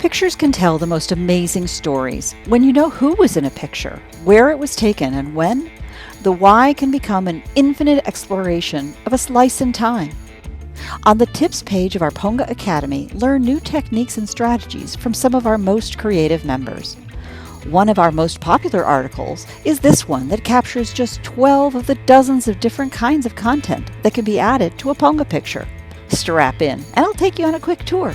Pictures can tell the most amazing stories. When you know who was in a picture, where it was taken, and when, the why can become an infinite exploration of a slice in time. On the tips page of our Ponga Academy, learn new techniques and strategies from some of our most creative members. One of our most popular articles is this one that captures just 12 of the dozens of different kinds of content that can be added to a Ponga picture. Strap in, and I'll take you on a quick tour.